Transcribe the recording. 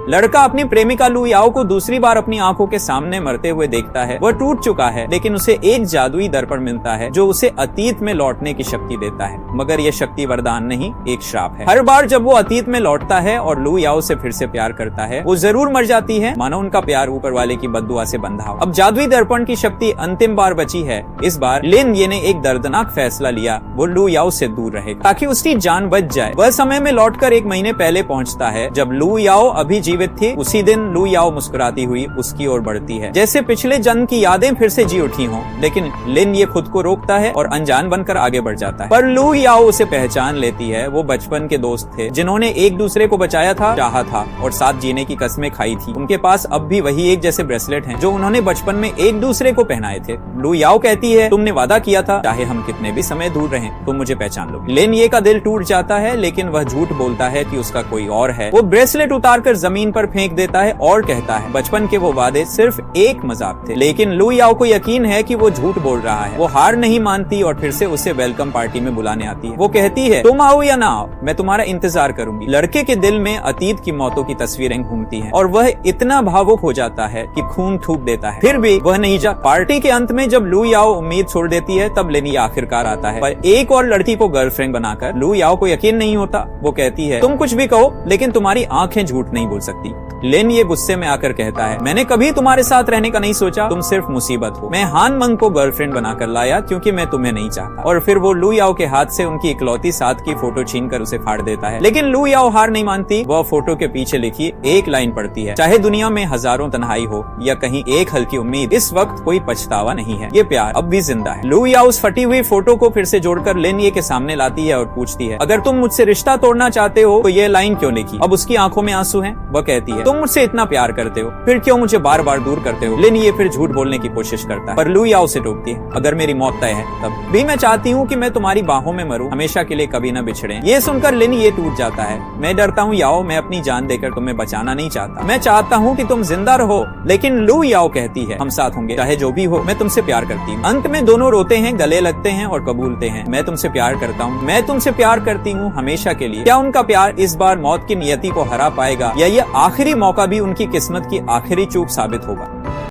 लड़का अपनी प्रेमिका लू याओ को दूसरी बार अपनी आंखों के सामने मरते हुए देखता है। वह टूट चुका है, लेकिन उसे एक जादुई दर्पण मिलता है जो उसे अतीत में लौटने की शक्ति देता है। मगर यह शक्ति वरदान नहीं, एक श्राप है। हर बार जब वो अतीत में लौटता है और लू याओ से फिर से प्यार करता है, वो जरूर मर जाती है, मानो उनका प्यार ऊपर वाले की बद्दुआ से बंधा हो। अब जादुई दर्पण की शक्ति अंतिम बार बची है। इस बार लिन ये ने एक दर्दनाक फैसला लिया, वो लू याओ से दूर रहेगा ताकि उसकी जान बच जाए। वह समय में लौटकर 1 महीने पहले पहुंचता है जब लू याओ अभी जीवित थी। उसी दिन लू याओ मुस्कुराती हुई उसकी ओर बढ़ती है, जैसे पिछले जन्म की यादें फिर से जी उठी हों। लेकिन लिन ये खुद को रोकता है और अनजान बनकर आगे बढ़ जाता है। पर लू याओ उसे पहचान लेती है। वो बचपन के दोस्त थे जिन्होंने एक दूसरे को बचाया था, चाहा था और साथ जीने की कस्में खाई थी। उनके पास अब भी वही एक जैसे ब्रेसलेट हैं जो उन्होंने बचपन में एक दूसरे को पहनाए थे। लू याओ कहती है, तुमने वादा किया था चाहे हम कितने भी समय दूर रहें तुम मुझे पहचान लो। लिन ये का दिल टूट जाता है, लेकिन वह झूठ बोलता है कि उसका कोई और है। वो ब्रेसलेट उतारकर जमीन पर फेंक देता है और कहता है बचपन के वो वादे सिर्फ एक मजाक थे। लेकिन लू याओ को यकीन है कि वो झूठ बोल रहा है। वो हार नहीं मानती और फिर से उसे वेलकम पार्टी में बुलाने आती है। वो कहती है, तुम आओ या ना आओ, मैं तुम्हारा इंतजार करूंगी। लड़के के दिल में अतीत की मौतों की तस्वीरें घूमती हैं और वह इतना भावुक हो जाता है कि खून थूक देता है। फिर भी वह नहीं जाता। पार्टी के अंत में जब लू याओ उम्मीद छोड़ देती है, तब लिन आखिरकार आता है। पर एक और लड़की को गर्लफ्रेंड बनाकर लू याओ को यकीन नहीं होता। वो कहती है, तुम कुछ भी कहो लेकिन तुम्हारी आंखें झूठ नहीं बोल सकती। लिन ये गुस्से में आकर कहता है, मैंने कभी तुम्हारे साथ रहने का नहीं सोचा, तुम सिर्फ मुसीबत हो। मैं हान मंग को गर्लफ्रेंड बनाकर लाया क्योंकि मैं तुम्हें नहीं चाहता। और फिर वो लू याओ के हाथ से उनकी इकलौती साथ की फोटो छीनकर उसे फाड़ देता है। लेकिन लू याओ हार नहीं मानती। वह फोटो के पीछे लिखी एक लाइन पढ़ती है, चाहे दुनिया में हजारों तन्हाई हो या कहीं एक हल्की उम्मीद, इस वक्त कोई पछतावा नहीं है, ये प्यार अब भी जिंदा है। लू याओ उस फटी हुई फोटो को फिर से जोड़कर लिन ये के सामने लाती है और पूछती है, अगर तुम मुझसे रिश्ता तोड़ना चाहते हो तो ये लाइन क्यों लिखी? अब उसकी आंखों में आंसू हैं। वह कहती है, तुम मुझसे इतना प्यार करते हो, फिर क्यों मुझे बार बार दूर करते हो? लिन ये फिर झूठ बोलने की कोशिश करता है, पर लू याओ से टोकती है, अगर मेरी मौत तय है तब भी मैं चाहती हूँ कि मैं तुम्हारी बाहों में मरूं, हमेशा के लिए कभी न बिछड़े। ये सुनकर लिन ये टूट जाता है। मैं डरता हूँ याओ, मैं अपनी जान देकर तुम्हें बचाना नहीं चाहता। मैं चाहता हूँ कि तुम जिंदा रहो। लेकिन लू याओ कहती है, हम साथ होंगे चाहे जो भी हो, मैं तुमसे प्यार करती हूँ। अंत में दोनों रोते हैं, गले लगते हैं और कबूलते हैं, मैं तुमसे प्यार करता हूँ, मैं तुमसे प्यार करती हूँ हमेशा के लिए। क्या उनका प्यार इस बार मौत की नियति को हरा पाएगा या ये आखिरी मौका भी उनकी किस्मत की आखिरी चूक साबित होगा?